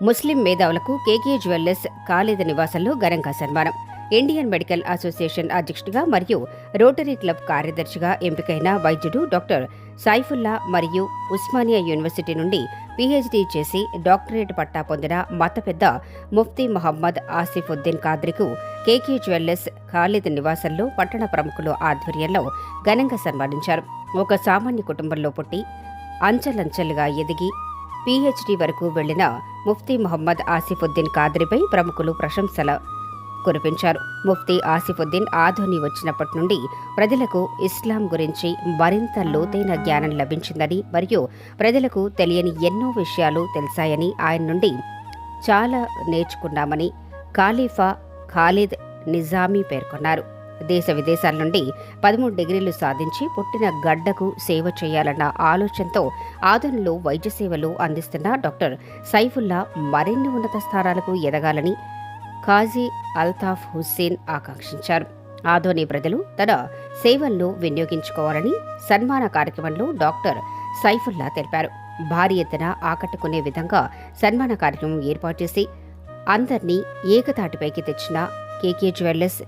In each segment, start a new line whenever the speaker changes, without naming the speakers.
ముస్లిం మేధావులకు కేకే jewellers Khalid నివాసంలో ఘనంగా సన్మానం. ఇండియన్ మెడికల్ అసోసియేషన్ అధ్యక్షుడిగా మరియు రోటరీ క్లబ్ కార్యదర్శిగా ఎంపికైన వైద్యుడు డాక్టర్ సైఫుల్లా మరియు ఉస్మానియా యూనివర్సిటీ నుండి పీహెచ్డీ చేసి డాక్టరేట్ పట్టా పొందిన మత పెద్ద ముఫ్తీ మహమ్మద్ ఆసిఫుద్దీన్ ఖాద్రీకు కేకే జ్యువెల్లర్స్ ఖాళీద్ నివాసంలో పట్టణ ప్రముఖుల ఆధ్వర్యంలో ఘనంగా సన్మానించారు. ఒక సామాన్య కుటుంబంలో పుట్టి అంచెలంచెలుగా ఎదిగి పీహెచ్డీ వరకు వెళ్లిన ముఫ్తీ మహమ్మద్ ఆసిఫుద్దీన్ ఖాద్రీపై ప్రముఖులు ప్రశంసల కురిపించారు. ముఫ్తీ ఆసిఫుద్దీన్ ఆధోని వచ్చినప్పటి నుండి ప్రజలకు ఇస్లాం గురించి మరింత లోతైన జ్ఞానం లభించిందని మరియు ప్రజలకు తెలియని ఎన్నో విషయాలు తెలిసాయని, ఆయన నుండి చాలా నేర్చుకున్నామని ఖలీఫా ఖాలిద్ నిజామీ పేర్కొన్నారు. దేశ విదేశాల నుండి 13 డిగ్రీలు సాధించి పుట్టిన గడ్డకు సేవ చేయాలన్న ఆలోచనతో ఆదోనిలో వైద్య సేవలు అందిస్తున్న డాక్టర్ సైఫుల్లా మరిన్ని ఉన్నత స్థానాలకు ఎదగాలని ఖాజీ అల్తాఫ్ హుస్సేన్ ఆకాంక్షించారు. ఆదోని ప్రజలు తన సేవలను వినియోగించుకోవాలని సన్మాన కార్యక్రమంలో డాక్టర్ సైఫుల్లా తెలిపారు. భారీ ఎత్తున ఆకట్టుకునే విధంగా సన్మాన కార్యక్రమం ఏర్పాటు చేసి అందర్నీ ఏకతాటిపైకి తెచ్చిన కేకే జ్యువెల్లర్స్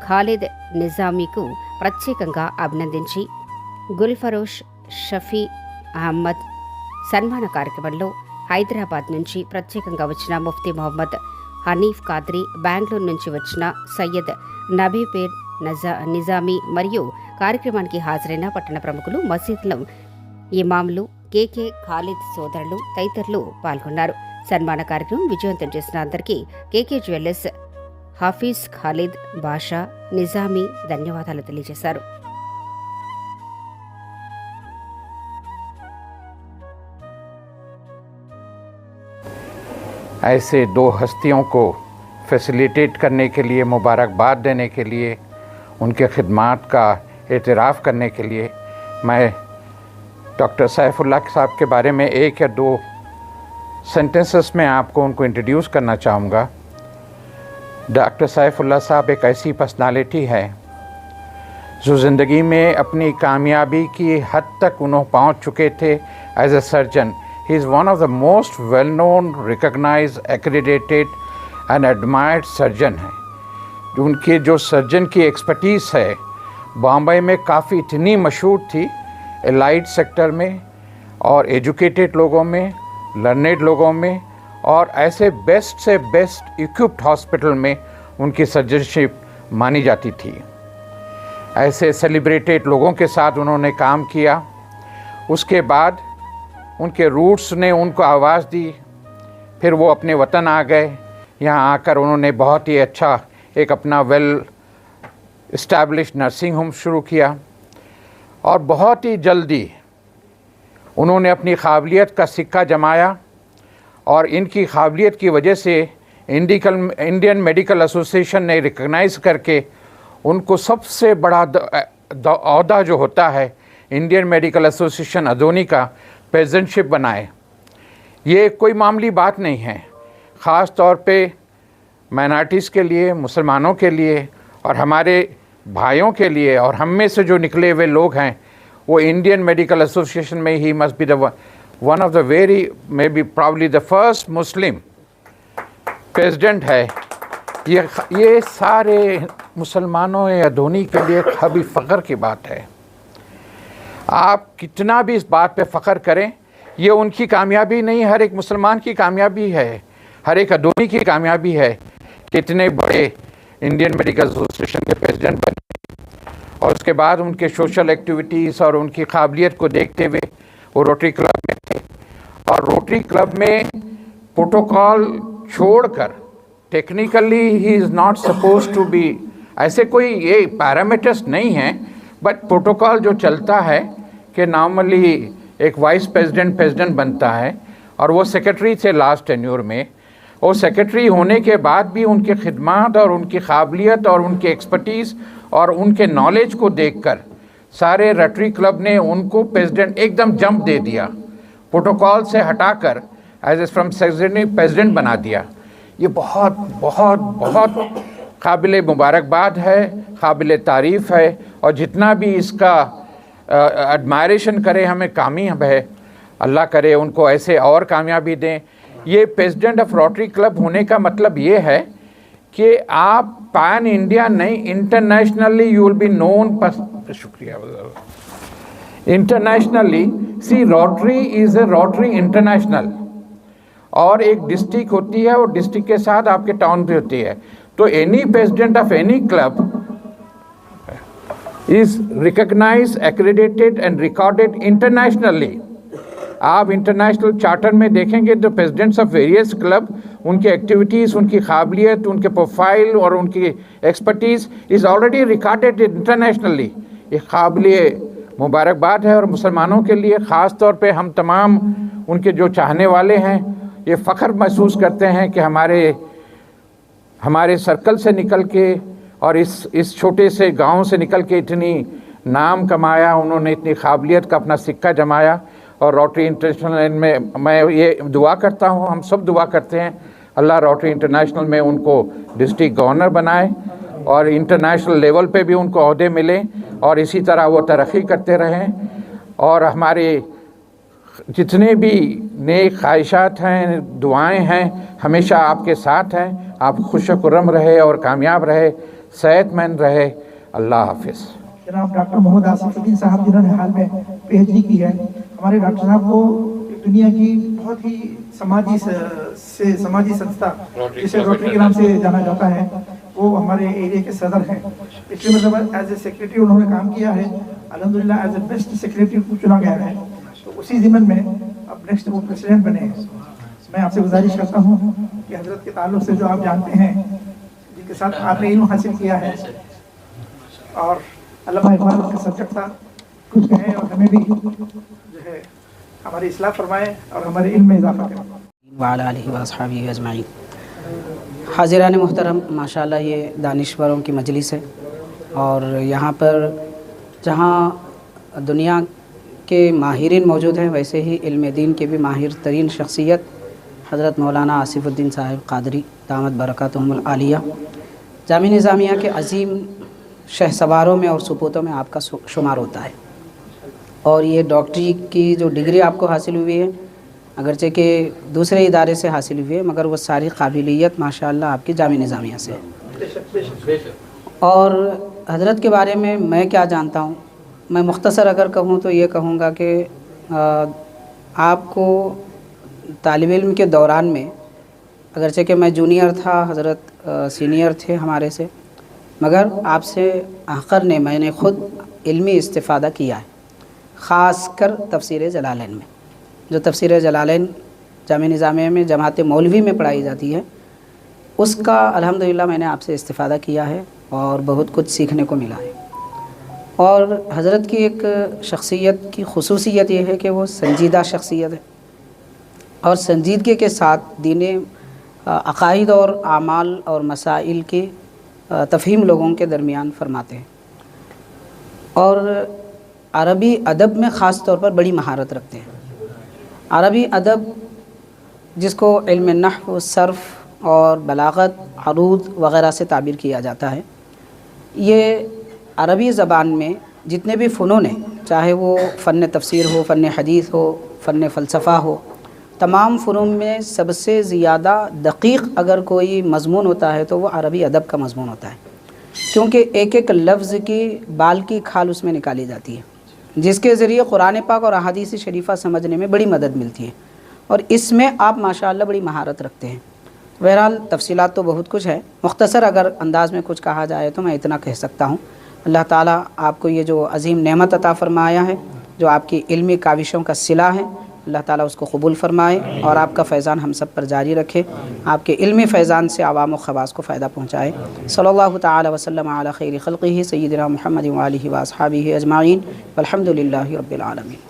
ఖాలిద్ నిజామీకు ప్రత్యేకంగా అభినందించి గుల్ఫరోష్ షఫీ అహ్మద్ సన్మాన కార్యక్రమంలో హైదరాబాద్ నుంచి ప్రత్యేకంగా వచ్చిన ముఫ్తీ మొహమ్మద్ హనీఫ్ ఖాద్రీ, బెంగళూరు నుంచి వచ్చిన సయ్యద్ నబీపేర్ నిజామీ మరియు కార్యక్రమానికి హాజరైన పట్టణ ప్రముఖులు, మసీదుల ఇమాంలు, కేకే ఖాలిద్ సోదరులు తదితరులు పాల్గొన్నారు. సన్మాన కార్యక్రమం విజయవంతం చేసిన అందరికీ కేకే జ్యువెల్లర్స్ హాఫీజ్ ఖాలిద్ బాషా నిజామీ ధన్యవాదాలు తెలియజేశారు.
ऐसे दो हस्तियों को फैसिलिटेट करने के लिए, मुबारकबाद देने के लिए, उनके खिदमात का एतराफ़ करने के लिए मैं डॉक्टर सैफुल्ला साहब के बारे में एक या दो सेंटेंसेस में आपको उनको इंट्रोड्यूस करना चाहूँगा. डॉक्टर सैफुल्ला साहब एक ऐसी पर्सनालिटी है जो ज़िंदगी में अपनी कामयाबी की हद तक उन्होंने पहुँच चुके थे as a surgeon. He is one of the most well-known, recognized, accredited and admired surgeon हैं. जो उनके जो सर्जन की एक्सपर्टीज़ है बॉम्बे में काफ़ी इतनी मशहूर थी, एलाइड सेक्टर में और एजुकेटेड लोगों में, लर्नेड लोगों में और ऐसे बेस्ट से बेस्ट इक्विप्ड हॉस्पिटल में उनकी सर्जनशिप मानी जाती थी. ऐसे सेलिब्रेटेड लोगों के साथ उन्होंने काम किया. उसके बाद उनके रूट्स ने उनको आवाज़ दी. फिर वो अपने वतन आ गए. यहाँ आकर उन्होंने बहुत ही अच्छा एक अपना वेल इस्टेब्लिश नर्सिंग होम शुरू किया और बहुत ही जल्दी उन्होंने अपनी काबिलियत का सिक्का जमाया और इनकी काबिलियत की वजह से इंडियन मेडिकल एसोसिएशन ने रिकग्नाइज़ करके उनको सबसे बड़ा ओहदा जो होता है इंडियन मेडिकल एसोसिएशन अदोनी का प्रेसिडेंटशिप बनाए. ये कोई मामूली बात नहीं है. ख़ास तौर पे माइनॉरिटीज़ के लिए, मुसलमानों के लिए और हमारे भाइयों के लिए और हम में से जो निकले हुए लोग हैं वो इंडियन मेडिकल एसोसिएशन में he must be the one of the very may be probably the first Muslim president है. ये सारे मुसलमानों या अदोनी के लिए काबिल फ़ख्र की बात है. आप कितना भी इस बात पे फ़ख्र करें, ये उनकी कामयाबी नहीं, हर एक मुसलमान की कामयाबी है, हर एक अदोनी की कामयाबी है कि इतने बड़े इंडियन मेडिकल एसोसिएशन के प्रेसिडेंट बने. और उसके बाद उनके सोशल एक्टिविटीज़ और उनकी काबिलियत को देखते हुए वो रोटरी क्लब में थे और रोटरी क्लब में प्रोटोकॉल छोड़कर technically he is not suppose to be, ऐसे कोई ये पैरामीटर्स नहीं हैं, बट प्रोटोकॉल जो चलता है कि नॉर्मली एक वाइस प्रेसिडेंट बनता है और वो सेक्रेटरी थे लास्ट टेन्योर में. वो सेक्रेटरी होने के बाद भी उनकी खिदमत और उनकी काबिलियत और उनकी एक्सपर्टीज़ और उनके नॉलेज को देखकर सारे रोटरी क्लब ने उनको प्रेसिडेंट एकदम जंप दे दिया, प्रोटोकॉल से हटाकर as a from secretary president बना दिया. ये बहुत बहुत बहुत काबिल मुबारकबाद है, काबिल तारीफ़ है और जितना भी इसका एडमायरेशन करे हमें कामयाब है. अल्लाह करे उनको ऐसे और कामयाबी दें. ये प्रेसिडेंट ऑफ रोटरी क्लब होने का मतलब ये है कि आप पैन इंडिया नहीं, internationally you will be known. शुक्रिया। Internationally see Rotary is a Rotary International, और एक डिस्ट्रिक्ट होती है और डिस्ट्रिक्ट के साथ आपके टाउन भी होती है। तो any president of any club is recognized, accredited and recorded internationally। आप इंटरनेशनल चार्टर में देखेंगे तो प्रेसिडेंट्स ऑफ वेरियस क्लब, उनकी एक्टिविटीज़, उनकी काबिलियत, उनके प्रोफाइल और उनकी expertise is already recorded internationally. ये काबिल मुबारकबाद है, और मुसलमानों के लिए ख़ास तौर पे हम तमाम उनके जो चाहने वाले हैं ये फ़ख्र महसूस करते हैं कि हमारे सर्कल से निकल के और इस छोटे से गांव से निकल के इतनी नाम कमाया, उन्होंने इतनी काबिलियत का अपना सिक्का जमाया। और रोटरी इंटरनेशनल में मैं ये दुआ करता हूँ, हम सब दुआ करते हैं, अल्लाह रोटरी इंटरनेशनल में उनको डिस्ट्रिक्ट गवर्नर बनाए और इंटरनेशनल लेवल पे भी उनको ओहदे मिले, और इसी तरह वो तरक्की करते रहें। और हमारे जितने भी नेक ख्वाहिशात हैं, दुआएं हैं, हमेशा आपके साथ हैं। आप खुश खुर्रम रहे और कामयाब रहे, सेहतमंद रहे। अल्लाह हाफिज़।
जनाब डॉक्टर मोहम्मद आसिफुद्दीन साहब जिन्होंने हाल में पीएचडी की है, हमारे डॉक्टर साहब को दुनिया की बहुत ही समाजी संस्था जिसे रोटरी के नाम से जाना जाता है, वो हमारे एरिया के सदर हैं। पिछले मतलब एज ए सेक्रेटरी उन्होंने काम किया है, अल्हम्दुलिल्लाह एज ए बेस्ट सेक्रेटरी चुना गया है। तो उसी ज़िम्मन में अब नेक्स्ट वो प्रेसिडेंट बने हैं। मैं आपसे गुजारिश करता हूँ कि हजरत के ताल्लुक़ से जो आप जानते हैं, जिनके साथ आपने इल्म हासिल किया है, और अल्लामा इकबाल का सब्जेक्ट था, कुछ कहें और हमें भी जो है हमारी इस्लाह फरमाएं और हमारे इल्म में इजाफा करें।
वाला आलिहि व अस्हाबिहि अजमाइन। हाज़िरान मुहतरम, माशाअल्लाह ये दानिश्वरों की मजलिस है, और यहाँ पर जहाँ दुनिया के माहिरीन मौजूद हैं, वैसे ही इल्म दीन के भी माहिर तरीन शख्सियत हज़रत मौलाना आसिफुद्दीन साहिब क़ादरी दामत बरकातुहुमुल आलिया जामी निज़ामिया के अज़ीम शहसवारों में और सुपूतों में आपका शुमार होता है। और ये डॉक्टरी की जो डिग्री आपको हासिल हुई है, अगरचे कि दूसरे इदारे से हासिल हुई है, मगर वो सारी काबिलियत माशाअल्लाह आपकी जामी निज़ामिया से है। और हज़रत के बारे में मैं क्या जानता हूँ, मैं मुख्तसर अगर कहूँ तो ये कहूँगा कि आपको तालिब इल्म के दौरान में, अगरचे कि मैं जूनियर था, हज़रत सीनियर थे हमारे से, मगर आपसे आखिर ने मैंने ख़ुद इल्मी इस्तिफ़ादा किया है, ख़ास कर तफसीर जलालैन में। जो तफसीर जलालैन जामी निज़ामिया में जमात मौलवी में पढ़ाई जाती है, उसका अल्हम्दुलिल्लाह मैंने आपसे इस्तिफ़ादा किया है और बहुत कुछ सीखने को मिला है। और हज़रत की एक शख्सियत की खुसूसियत ये है कि वो संजीदा शख्सियत है, और संजीदगी के साथ दीने अक़ाइद और आमाल और मसाइल की तफ़हीम लोगों के दरमियान फरमाते हैं, और अरबी अदब में ख़ास तौर पर बड़ी महारत रखते हैं। अरबी अदब जिसको इल्म नहव, सर्फ़ और बलागत, अरूद वग़ैरह से ताबीर किया जाता है, ये अरबी ज़बान में जितने भी फ़नून हैं, चाहे वो फ़न तफसीर हो, फ़न हदीस हो, फ़न फ़लसफ़ा हो, तमाम फ़नून में सबसे ज़्यादा दक़ीक़ अगर कोई मज़मून होता है तो वो अरबी अदब का मज़मून होता है, क्योंकि एक एक लफ्ज़ की बाल की खाल उसमें निकाली जाती है, जिसके ज़रिए कुरान पाक और अहादीस शरीफ़ा समझने में बड़ी मदद मिलती है। और इसमें आप माशाअल्लाह बड़ी महारत रखते हैं। बहरहाल तफसीलात तो बहुत कुछ है, मुख्तसर अगर अंदाज़ में कुछ कहा जाए तो मैं इतना कह सकता हूँ। अल्लाह ताला आपको ये जो अज़ीम नेमत अता फ़रमाया है, जो आपकी इल्मी काविशों का सिला है, अल्लाह ताला उसको कबूल फ़रमाए और आपका फ़ैज़ान हम सब पर जारी रखे, आपके इल्मी फ़ैज़ान से आवाम व ख़वास को फ़ायदा पहुँचाए। सल्लल्लाहु तआला वसल्लम अला खैरि खल्क़िही सय्यिदिना मुहम्मद व आलिहि व अस्हाबिही अजमाइन वल्हम्दुलिल्लाहि रब्बिल आलमीन।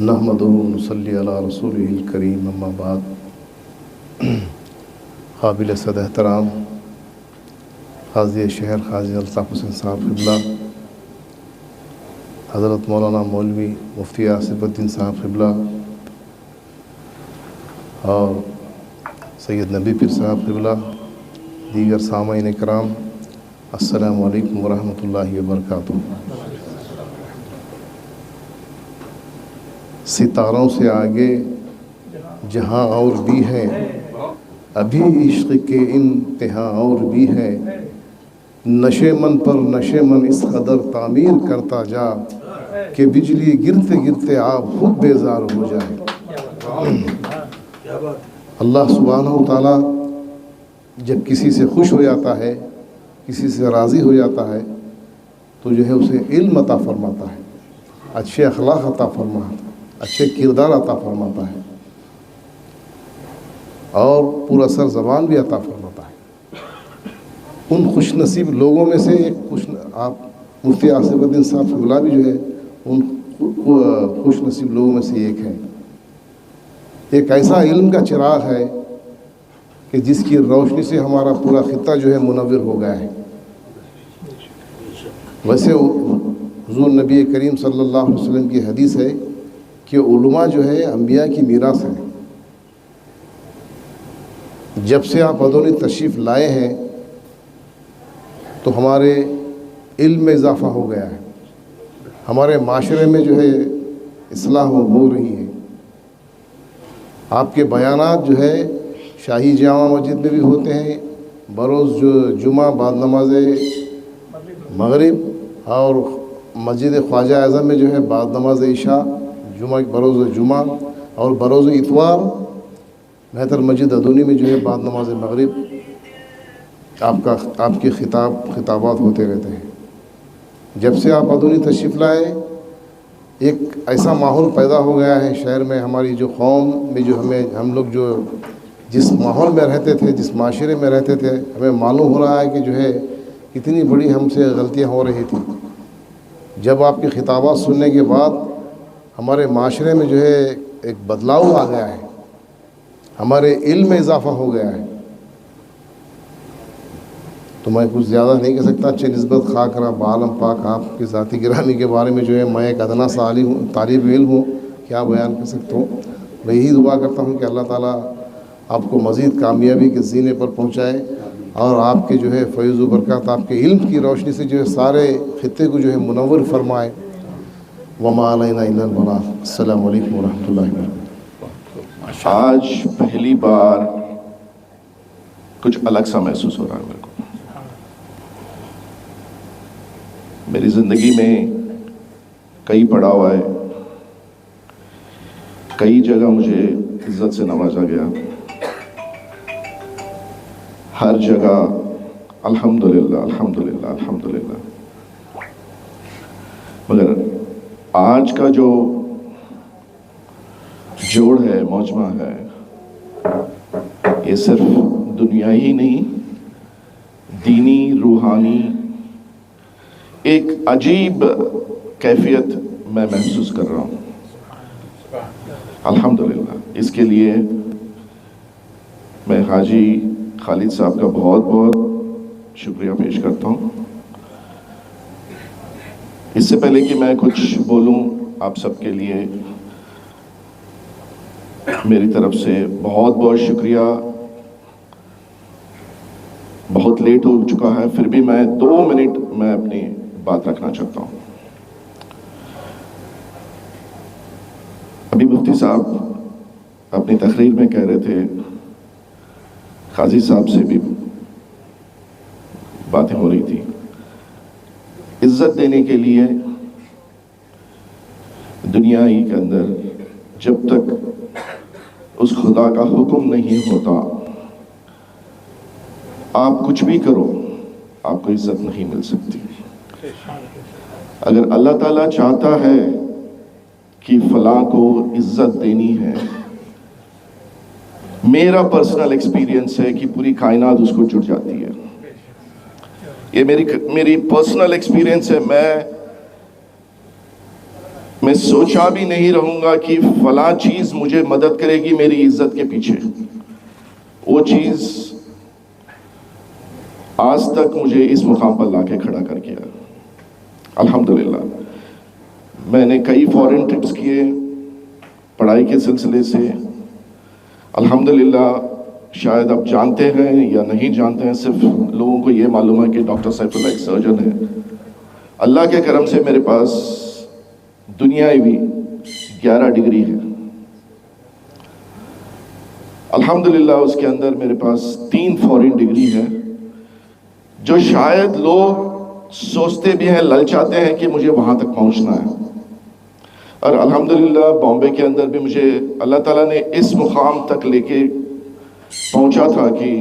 नहमदुहु व नुसल्ली अला रसूलिहिल करीम, अम्मा बाद। काबिल सद एहतराम काज़ी शहर ख़ाजी अल्ताफ़ हुसैन साहब क़िबला, हज़रत मौलाना मौलवी मुफ्ती आसिफुद्दीन साहब क़िबला और सैयद नबी पीर साहब क़िबला, दीगर सामाईन इकराम, अस्सलामु अलैकुम व रहमतुल्लाहि व बरकातुहू। सितारों से आगे जहाँ और भी है, अभी इश्क के इंतहा और भी है, नशे मन पर नशे मन इस कदर तामीर करता जा कि बिजली गिरते गिरते आप खुद बेजार हो जाए। अल्लाह सुब्हानहू ताला जब किसी से खुश हो जाता है, किसी से राज़ी हो जाता है, तो जो है उसे इल्म अता फरमाता है, अच्छे अखलाक अता फरमाता है, अच्छे किरदार अता फरमाता है और पूरा सर ज़बान भी अता फरमाता है। उन खुश नसीब लोगों में से आप मुफ्ती आसिफुद्दीन साहब फिबुल्लाह भी जो है उन खुश नसीब लोगों में से एक है। एक ऐसा इल्म का चिराग है कि जिसकी रोशनी से हमारा पूरा खित्ता जो है मुनव्वर हो गया है। वैसे हुज़ूर नबी करीम सल्लल्लाहु अलैहि वसल्लम की हदीस है कि उलमा जो है अंबिया की मीरास है। जब से आप बदौनी तशरीफ़ लाए हैं तो हमारे इल्म में इजाफ़ा हो गया है, हमारे माशरे में जो है इस्लाह हो रही है। आपके बयानात जो है शाही जामा मस्जिद में भी होते हैं, बरोज़ जुमा बाद नमाज मगरिब और मस्जिद ख्वाजा आज़म में जो है बाद नमाज इशा, जुमा बरोज़ जुमा और बरोज़ इतवार मेहतर मस्जिद अदूनी में जो है बाद नमाज मगरिब आपके खिताबात होते रहते हैं। जब से आप अदूनी तशरीफ़ लाए एक ऐसा माहौल पैदा हो गया है शहर में, हमारी जो कौम में जो हम लोग जो जिस माहौल में रहते थे, जिस माशरे में रहते थे, हमें मालूम हो रहा है कि जो है कितनी बड़ी हमसे गलतियां हो रही थी। जब आपकी खिताबात सुनने के बाद हमारे माशरे में जो है एक बदलाव आ गया है, हमारे इल्म में इजाफ़ा हो गया है। तो मैं कुछ ज़्यादा नहीं कह सकता। अच्छे निस्बत खाकरा बालम पाक आपकी ज़ाती गिरामी के बारे में जो है मैं एक अदना साली हूँ, तालिब इल्म हूँ, क्या बयान कर सकता हूँ। मैं यही दुआ करता हूँ कि अल्लाह ताला आपको मज़ीद कामयाबी के ज़ीने पर पहुँचाए और आपके जो है फैज़ व बरकत आपके इल्म की रोशनी से जो है सारे खित्ते को जो है मुनव्वर फरमाए। वमा अलैना इल्लल बलाग। अस्सलामु अलैकुम व रहमतुल्लाहि व बरकातुहू।
आज पहली बार कुछ अलग सा महसूस हो रहा है मेरे को। मेरी ज़िंदगी में कई पड़ाव आए, कई जगह मुझे इज्जत से नवाजा गया, हर जगह अल्हम्दुलिल्लाह अल्हम्दुलिल्लाह अल्हम्दुलिल्लाह। मगर आज का जो जोड़ है, मौजमा है, ये सिर्फ दुनिया ही नहीं, दीनी रूहानी एक अजीब कैफियत मैं महसूस कर रहा हूँ। अल्हम्दुलिल्लाह। इसके लिए मैं हाजी खालिद साहब का बहुत बहुत शुक्रिया पेश करता हूँ। इससे पहले कि मैं कुछ बोलूँ, आप सबके लिए मेरी तरफ से बहुत बहुत शुक्रिया। बहुत लेट हो चुका है, फिर भी मैं 2 मिनट मैं अपनी बात रखना चाहता हूँ। अभी मुफ्ती साहब अपनी तकरीर में कह रहे थे, काजी साहब से भी बातें हो रही थी, इज्जत देने के लिए दुनिया ही के अंदर जब तक उस खुदा का हुक्म नहीं होता, आप कुछ भी करो आपको इज्जत नहीं मिल सकती। अगर अल्लाह ताला चाहता है कि फलां को इज्जत देनी है, मेरा पर्सनल एक्सपीरियंस है कि पूरी कायनात उसको जुट जाती है। ये मेरी पर्सनल एक्सपीरियंस है। मैं सोचा भी नहीं रहूंगा कि फलां चीज मुझे मदद करेगी मेरी इज्जत के पीछे। वो चीज आज तक मुझे इस मुकाम पर लाके खड़ा कर गया। अल्हम्दुलिल्लाह। मैंने कई फॉरेन ट्रिप्स किए पढ़ाई के सिलसिले से। अल्हम्दुलिल्लाह, शायद आप जानते हैं या नहीं जानते हैं, सिर्फ लोगों को ये मालूम है कि डॉक्टर सैफुल्लाह एक सर्जन है। अल्लाह के करम से मेरे पास दुनियावी 11 डिग्री है। अल्हम्दुलिल्लाह उसके अंदर मेरे पास 3 फॉरेन डिग्री है, जो शायद लोग सोचते भी हैं, ललचाते हैं कि मुझे वहाँ तक पहुँचना है। और अल्हम्दुलिल्लाह बॉम्बे के अंदर भी मुझे अल्लाह ताला ने इस मुकाम तक लेके पहुँचा था कि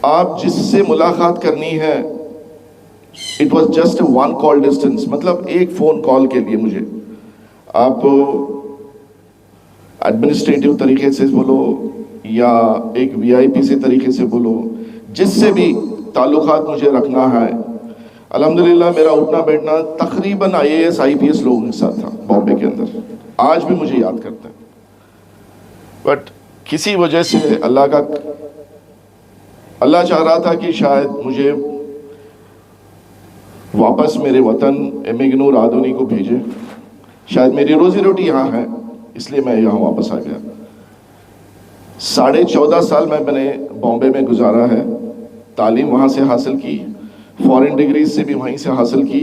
आप जिससे मुलाकात करनी है, it was just 1 call distance, मतलब एक फ़ोन कॉल के लिए मुझे आप एडमिनिस्ट्रेटिव तरीके से बोलो या एक वीआईपी से तरीके से बोलो, जिससे भी ताल्लुकात मुझे रखना है। अल्हम्दुलिल्लाह मेरा उठना बैठना तकरीबन IAS IPS लोगों के साथ था बॉम्बे के अंदर, आज भी मुझे याद करते हैं। बट किसी वजह से अल्लाह चाह रहा था कि शायद मुझे वापस मेरे वतन एमिगनूर आदोनी को भेजे, शायद मेरी रोजी रोटी यहाँ है, इसलिए मैं यहाँ वापस आ गया। 14.5 साल मैंने बॉम्बे में गुजारा है, तालीम वहाँ से हासिल की, फॉरेन डिग्रीज से भी वहीं से हासिल की।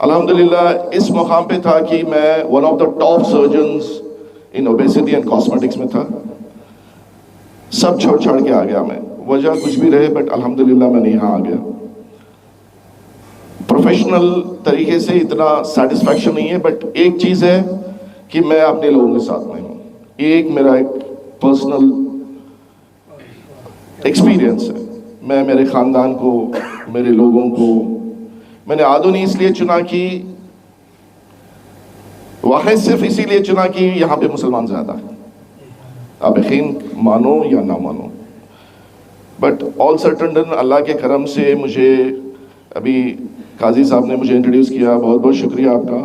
अल्हम्दुलिल्लाह इस मुकाम पे था कि मैं one of the top surgeons in obesity and cosmetics में था। सब छोड़ छाड़ के आ गया मैं, वजह कुछ भी रहे, बट अल्हम्दुलिल्लाह मैंने यहाँ आ गया। प्रोफेशनल तरीके से इतना सेटिस्फैक्शन नहीं है, बट एक चीज़ है कि मैं अपने लोगों के साथ में हूँ। एक मेरा एक पर्सनल एक्सपीरियंस है। मैं मेरे ख़ानदान को, मेरे लोगों को, मैंने आदोनी इसलिए चुना कि वाक़ई सिर्फ इसीलिए चुना कि यहाँ पे मुसलमान ज़्यादा है, आप यकीन मानो या ना मानो। बट ऑल सर्टन अल्लाह के करम से मुझे अभी काजी साहब ने मुझे इंट्रोड्यूस किया, बहुत बहुत शुक्रिया आपका,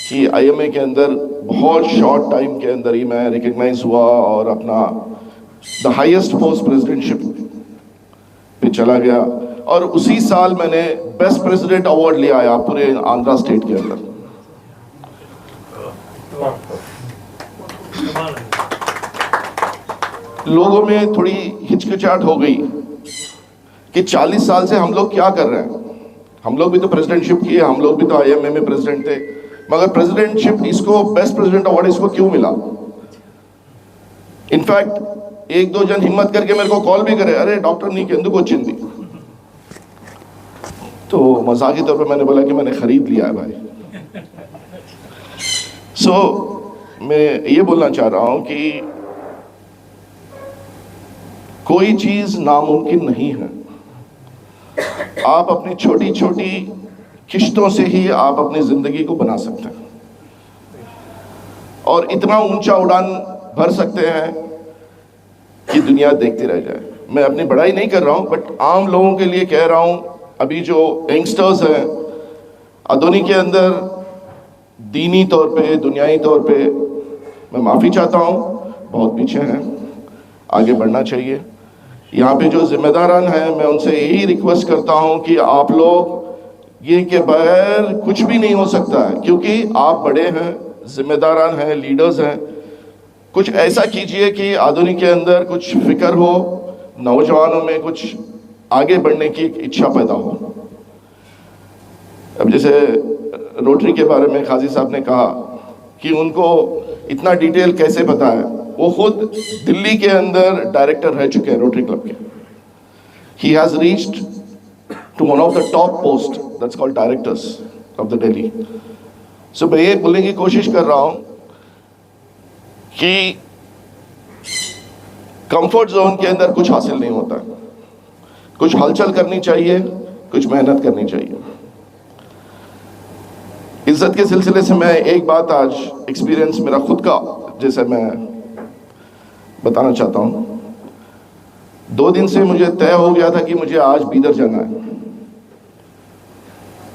कि IMA के अंदर बहुत शॉर्ट टाइम के अंदर ही मैं रिकग्नाइज हुआ और अपना द हाईएस्ट पोस्ट प्रेसिडेंटशिप पे चला गया। और उसी साल मैंने बेस्ट प्रेसिडेंट अवार्ड लिया आया पूरे आंध्रा स्टेट के अंदर। लोगों में थोड़ी हिचकिचाहट हो गई कि 40 साल से हम लोग क्या कर रहे हैं, हम लोग भी तो प्रेसिडेंटशिप किए, हम लोग भी तो IMA में प्रेसिडेंट थे, मगर प्रेसिडेंटशिप इसको बेस्ट प्रेसिडेंट अवार्ड इसको क्यों मिला। इनफैक्ट 1-2 जन हिम्मत करके मेरे को कॉल भी करे, अरे डॉक्टर नीकेंदुको चिंदी, तो मजाकी तौर पे मैंने बोला कि मैंने खरीद लिया है भाई। मैं ये बोलना चाह रहा हूं कि कोई चीज नामुमकिन नहीं है। आप अपनी छोटी छोटी किश्तों से ही आप अपनी जिंदगी को बना सकते हैं और इतना ऊंचा उड़ान भर सकते हैं कि दुनिया देखती रह जाए। मैं अपनी बड़ाई नहीं कर रहा हूं, बट आम लोगों के लिए कह रहा हूं, अभी जो यंगस्टर्स हैं आदोनी के अंदर, दीनी तौर पे, दुनियाई तौर पे, मैं माफ़ी चाहता हूं, बहुत पीछे हैं, आगे बढ़ना चाहिए। यहाँ पे जो जिम्मेदारान हैं, मैं उनसे यही रिक्वेस्ट करता हूं कि आप लोग ये के बगैर कुछ भी नहीं हो सकता है, क्योंकि आप बड़े हैं, जिम्मेदारान हैं, लीडर्स हैं। कुछ ऐसा कीजिए कि आदोनी के अंदर कुछ फिक्र हो, नौजवानों में कुछ आगे बढ़ने की इच्छा पैदा हो। अब जैसे रोटरी के बारे में काजी साहब ने कहा कि उनको इतना डिटेल कैसे पता है, वो खुद दिल्ली के अंदर डायरेक्टर रह चुके हैं रोटरी क्लब के। He has reached to one of the top post, that's called directors of the Delhi. So मैं ये बोलने की कोशिश कर रहा हूँ कि कंफर्ट जोन के अंदर कुछ हासिल नहीं होता, कुछ हलचल करनी चाहिए, कुछ मेहनत करनी चाहिए। इज्जत के सिलसिले से मैं एक बात आज एक्सपीरियंस मेरा खुद का जैसे मैं बताना चाहता हूँ। 2 दिन से मुझे तय हो गया था कि मुझे आज बीदर जाना है।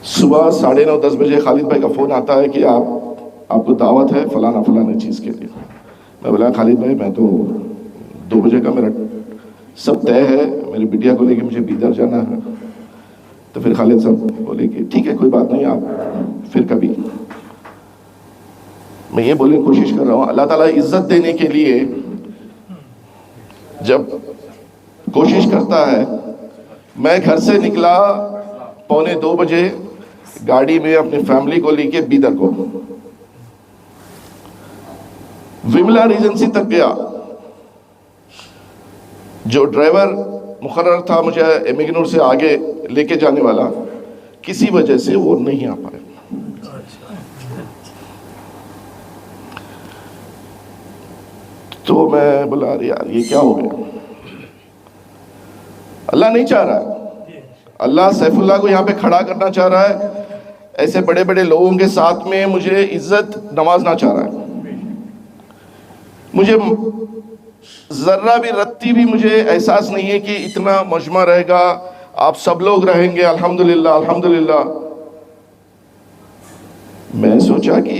सुबह 9:30-10 बजे खालिद भाई का फ़ोन आता है कि आपको दावत है फलाना फलाना चीज़ के लिए। मैं बोला खालिद भाई मैं तो 2 बजे का मेरा सब तय है, मेरी बिटिया को लेके मुझे बीदर जाना है। तो फिर खालिद साहब बोले कि ठीक है कोई बात नहीं, आप फिर कभी। मैं ये बोलने की कोशिश कर रहा हूँ, अल्लाह ताला इज्जत देने के लिए जब कोशिश करता है। मैं घर से निकला 1:45 बजे गाड़ी में अपनी फैमिली को लेके बीदर को। विमला रीजेंसी तक गया, जो ड्राइवर मुकर्रर था मुझे एमिगनूर से आगे लेके जाने वाला, किसी वजह से वो नहीं आ पाए। तो मैं बोला अरे यार ये क्या हो गया, अल्लाह नहीं चाह रहा है, अल्लाह सैफुल्लाह को यहाँ पे खड़ा करना चाह रहा है, ऐसे बड़े बड़े लोगों के साथ में मुझे इज्जत नवाजना चाह रहा है। मुझे जर्रा भी रत्ती भी मुझे एहसास नहीं है कि इतना मजमा रहेगा, आप सब लोग रहेंगे, अल्हम्दुलिल्लाह अल्हम्दुलिल्लाह। मैं सोचा कि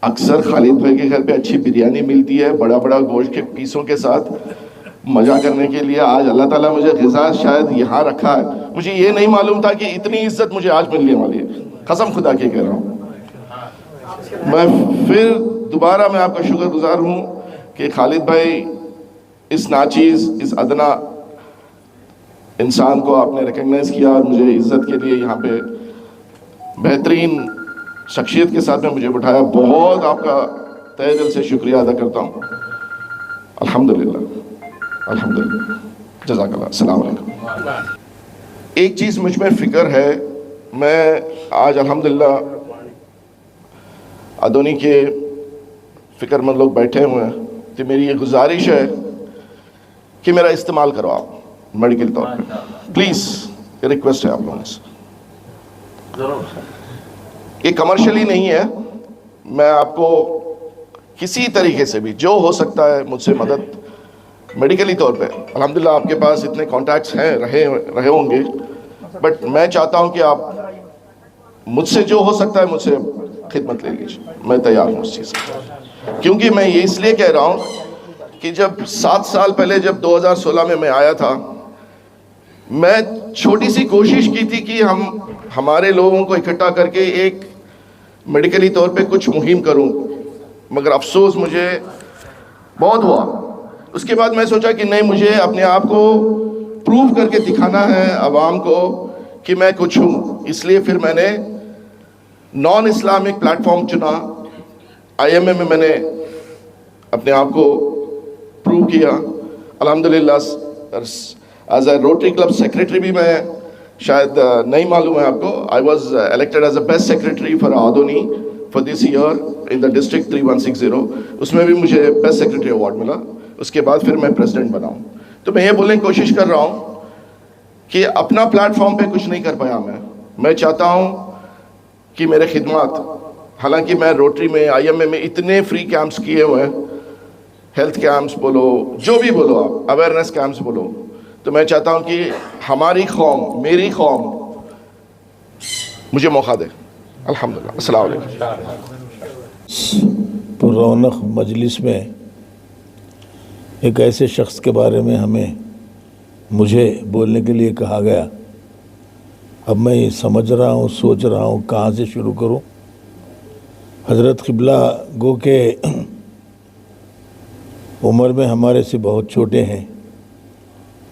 अक्सर खालिद भाई के घर पे अच्छी बिरयानी मिलती है, बड़ा बड़ा गोश्त के पीसों के साथ मजा करने के लिए, आज अल्लाह ताला मुझे ग़िज़ा शायद यहाँ रखा है। मुझे ये नहीं मालूम था कि इतनी इज्जत मुझे आज मिलने वाली है, कसम खुदा के कह रहा हूँ। मैं फिर दोबारा मैं आपका शुक्रगुजार हूँ कि खालिद भाई इस नाचीज़, इस अदना इंसान को आपने रिकग्नाइज़ किया और मुझे इज़्ज़त के लिए यहाँ पे बेहतरीन शख्सियत के साथ में मुझे बिठाया। बहुत आपका तहे दिल से शुक्रिया अदा करता हूँ। अल्हम्दुलिल्लाह अल्हम्दुलिल्लाह, जज़ाकल्लाह, अस्सलाम वालेकुम। एक चीज़ मुझ में फ़िक्र है, मैं आज अल्हम्दुलिल्लाह अदोनी के फ़िक्रमंद लोग बैठे हुए हैं, तो मेरी ये गुजारिश है कि मेरा इस्तेमाल करो आप मेडिकल तौर पे, प्लीज़, ये रिक्वेस्ट है आप लोगों से। ये कमर्शियली नहीं है, मैं आपको किसी तरीके से भी जो हो सकता है मुझसे मदद मेडिकली तौर पे, अल्हम्दुलिल्लाह आपके पास इतने कॉन्टैक्ट्स हैं, रहे होंगे, बट मैं चाहता हूँ कि आप मुझसे जो हो सकता है मुझसे खिदमत ले लीजिए, मैं तैयार हूँ उस चीज़ की। क्योंकि मैं ये इसलिए कह रहा हूँ कि जब 7 साल पहले जब 2016 में मैं आया था, मैं छोटी सी कोशिश की थी कि हमारे लोगों को इकट्ठा करके एक मेडिकली तौर पे कुछ मुहिम करूं, मगर अफसोस मुझे बहुत हुआ। उसके बाद मैं सोचा कि नहीं, मुझे अपने आप को प्रूव करके दिखाना है आवाम को कि मैं कुछ हूँ। इसलिए फिर मैंने नॉन इस्लामिक प्लेटफॉर्म चुना, IMA में मैंने अपने आप को प्रूव किया। अल्हम्दुलिल्लाह as a Rotary club secretary भी मैं, शायद नहीं मालूम है आपको, I was elected as a best secretary for Adoni for this year in the district 3160, उसमें भी मुझे बेस्ट सेक्रेटरी अवार्ड मिला। उसके बाद फिर मैं प्रेसिडेंट बना हूँ। तो मैं ये बोलने की कोशिश कर रहा हूँ कि अपना प्लेटफॉर्म पे कुछ नहीं कर पाया मैं चाहता हूँ कि मेरे खिदमत, हालांकि मैं रोटरी में IMA में इतने फ्री कैंप्स किए हुए हैं, हेल्थ कैंप्स बोलो, जो भी बोलो आप, अवेयरनेस कैंप्स बोलो, तो मैं चाहता हूँ कि हमारी कौम, मेरी कौम मुझे मौका दे। अल्हम्दुलिल्लाह, अस्सलाम वालेकुम।
पुरौनक मजलिस में एक ऐसे शख्स के बारे में मुझे बोलने के लिए कहा गया। अब मैं समझ रहा हूँ, सोच रहा हूँ कहाँ से शुरू करूँ। हज़रत क़िबला गो के उम्र में हमारे से बहुत छोटे हैं,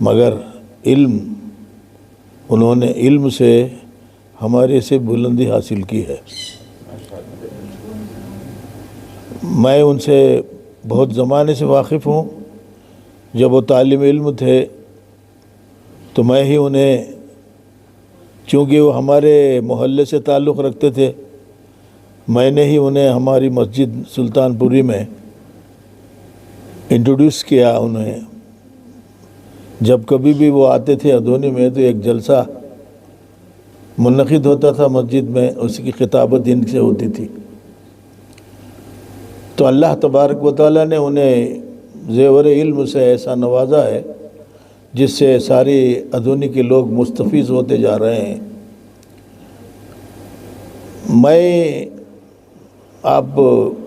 मगर उन्होंने इल्म से हमारे से बुलंदी हासिल की है। मैं उनसे बहुत ज़माने से वाकिफ़ हूँ। जब वो तालिब इल्म थे तो मैं ही उन्हें, चूँकि वो हमारे मोहल्ले से ताल्लुक़ रखते थे, मैंने ही उन्हें हमारी मस्जिद सुल्तानपुरी में इंट्रोड्यूस किया उन्हें। जब कभी भी वो आते थे अदोनी में तो एक जलसा मुनक़िद होता था मस्जिद में, उसकी खिताबत इनसे होती थी। तो अल्लाह तबारक व तआला ने उन्हें ज़ेवर इल्म से ऐसा नवाजा है जिससे सारी अदोनी के लोग मुस्तफ़ीज़ होते जा रहे हैं। मैं, आप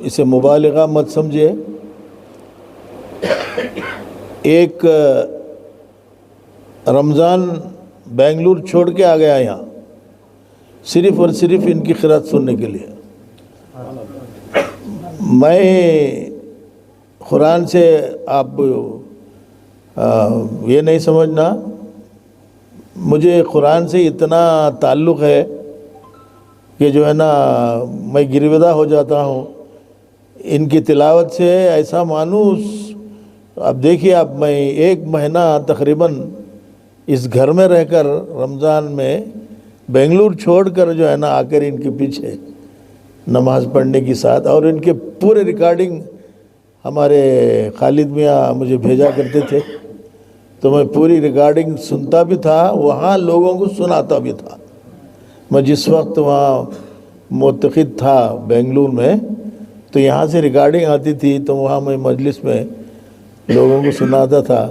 इसे मुबालगा मत समझिए, एक रमज़ान बेंगलुरु छोड़ के आ गया यहाँ सिर्फ़ और सिर्फ इनकी क़िरात सुनने के लिए। मैं कुरान से, आप ये नहीं समझना, मुझे कुरान से इतना ताल्लुक़ है कि जो है ना, मैं गिरविदा हो जाता हूँ। इनकी तिलावत से ऐसा मानूस, अब देखिए आप, मैं 1 महीना तकरीबन इस घर में रहकर रमज़ान में बेंगलुरु छोड़कर जो है ना आकर इनके पीछे नमाज पढ़ने की साथ, और इनके पूरे रिकॉर्डिंग हमारे खालिद मियाँ मुझे भेजा करते थे, तो मैं पूरी रिकॉर्डिंग सुनता भी था, वहाँ लोगों को सुनाता भी था। मैं जिस वक्त वहाँ मुतक़िद था बेंगलुरु में, तो यहाँ से रिकॉर्डिंग आती थी, तो वहाँ मैं मजलिस में लोगों को सुनाता था।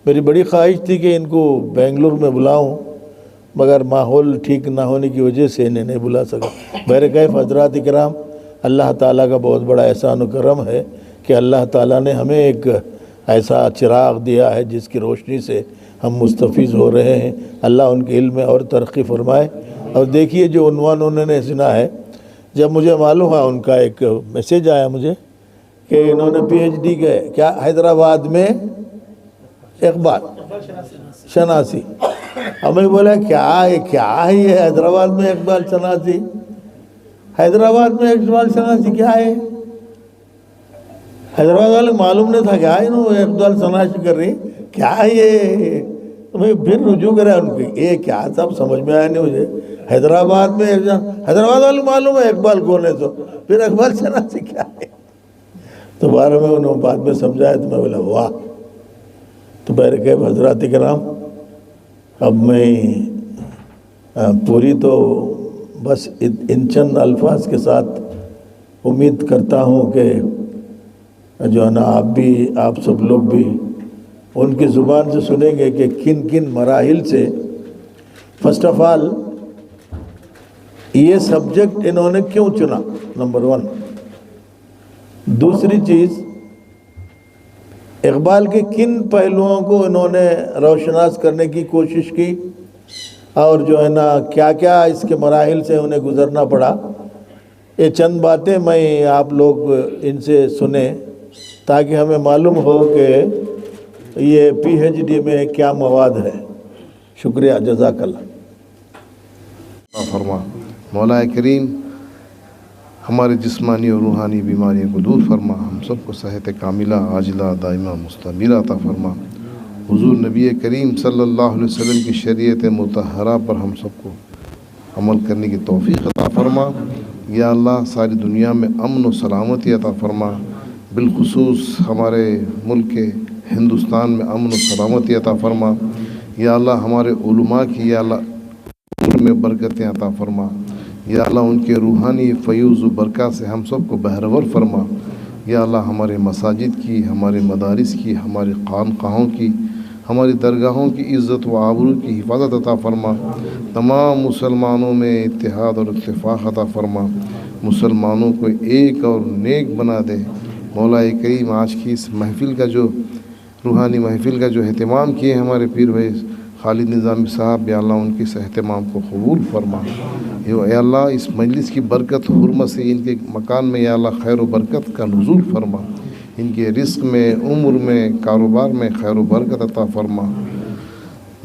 मेरी बड़ी ख्वाहिश थी कि इनको बेंगलुरु में बुलाऊं, मगर माहौल ठीक ना होने की वजह से इन्हें नहीं बुला सका। बहरकैफ हज़रात इकराम, अल्लाह ताला का बहुत बड़ा एहसान व करम है कि अल्लाह ताला ने हमें एक ऐसा चिराग दिया है जिसकी रोशनी से हम मुस्तफ़ीज़ हो रहे हैं। अल्लाह उनके इल्म में और तरक्की फरमाए। और देखिए जो उन्वान उन्होंने सुना है, जब मुझे मालूम हुआ, उनका एक मैसेज आया मुझे कि इन्होंने PhD के क्या हैदराबाद में इकबाल शनासी। अब मैं बोला क्या है ये हैदराबाद में इकबाल शनासी, हैदराबाद में इकबाल शनासी क्या है? हैदराबाद वाले मालूम नहीं था क्या इन्होंने इकबाल शनासी कर रही, क्या है ये? तो मैं फिर रुजू करा उनके, ये क्या सब समझ में आया नहीं मुझे। हैदराबाद में हैदराबाद वाले मालूम है इकबाल कौन है, तो फिर इकबाल शनासी क्या है? तो बार में उन्होंने बाद में समझाया, तो मैं बोला वाह। तो बहरकैफ हज़रात इकराम, अब मैं पूरी तो बस इन चंद अल्फाज के साथ उम्मीद करता हूँ कि जो है ना आप सब लोग भी उनकी ज़ुबान से सुनेंगे कि किन किन मराहिल से, फर्स्ट ऑफ ऑल ये सब्जेक्ट इन्होंने क्यों चुना, नंबर 1। दूसरी चीज़, इकबाल के किन पहलुओं को इन्होंने रोशनास करने की कोशिश की, और जो है ना क्या क्या इसके मराहिल से उन्हें गुज़रना पड़ा। ये चंद बातें मैं आप लोग इनसे सुने ताकि हमें मालूम हो कि ये PhD में क्या मवाद है। शुक्रिया, जज़ाकल्लाह।
फरमा मौला करीम हमारे जिस्मानी और रूहानी बीमारियों को दूर फरमा, हम सबको सेहत कामिला आजिला दाइमा मुस्तमिला अता फरमा। हुजूर नबी करीम सल्लल्लाहु अलैहि वसल्लम की शरीयत मुतहरा पर हम सबको अमल करने की तौफीक अता फरमा। या अल्लाह सारी दुनिया में अमन व सलामती अता फरमा, बिलखुसूस हमारे मुल्क हिंदुस्तान में अमन व सलामती अता फरमा। या अल्लाह हमारे उलमा की या अल्लाह उम्र में बरकतें अता फरमा। या अल्लाह उनके रूहानी फ़यूज़ बरकत से हम सबको बहरवर फरमा। या अल्लाह हमारे मसाजिद की, हमारे मदारिस की, हमारे खानकाहों की, हमारी दरगाहों की इज़्ज़त व आबरू की हिफाजत अता फरमा। तमाम मुसलमानों में इत्तेहाद और इत्तेफाक अता फरमा, मुसलमानों को एक और नेक बना दे। मौला करीम आज की इस महफ़िल का जो रूहानी महफ़िल का जो एहतमाम किए हमारे पीर भाई खालिद निज़ामी साहब, या अल्लाह उनके इस एहतमाम को कबूल फरमा। या अल्लाह इस मजलिस की बरकत हुर्मत से इनके मकान में या अल्लाह खैर व बरकत का नुज़ूल फरमा, इनके रिस्क में, उम्र में, कारोबार में खैर व बरकत अता फरमा।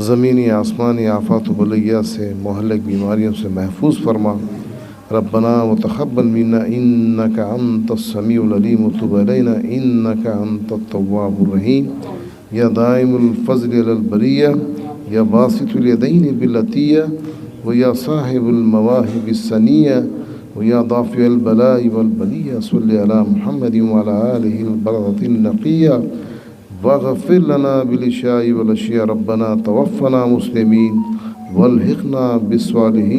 ज़मीनी आसमानी आफ़ात व बलैया से, मोहल्लिक बीमारियों से महफूज फरमा। रब्बना व तक़ब्बल मिन्ना इन्नका अंतस-समीउल अलीम व तुब अलैना इन्नका अंतत-तव्वाबुर रहीम। या दाइमुल फ़ज़्ल अलल बरिया, या बासितुल यदैनि बिल अतिया, व या साहिबुल मवाहिबिस सनिया, व या दाफ़िअल बलाई वल बलिया। सल्लि अला मुहम्मदिन व अला आलिहिल बररतिन नक़िया, वग़फ़िर लना बिल-इशाई वल अशिया। रब्बना तवफ़्फ़ना मुस्लिमीन वल्हिक़ना बिस्सालिहीन।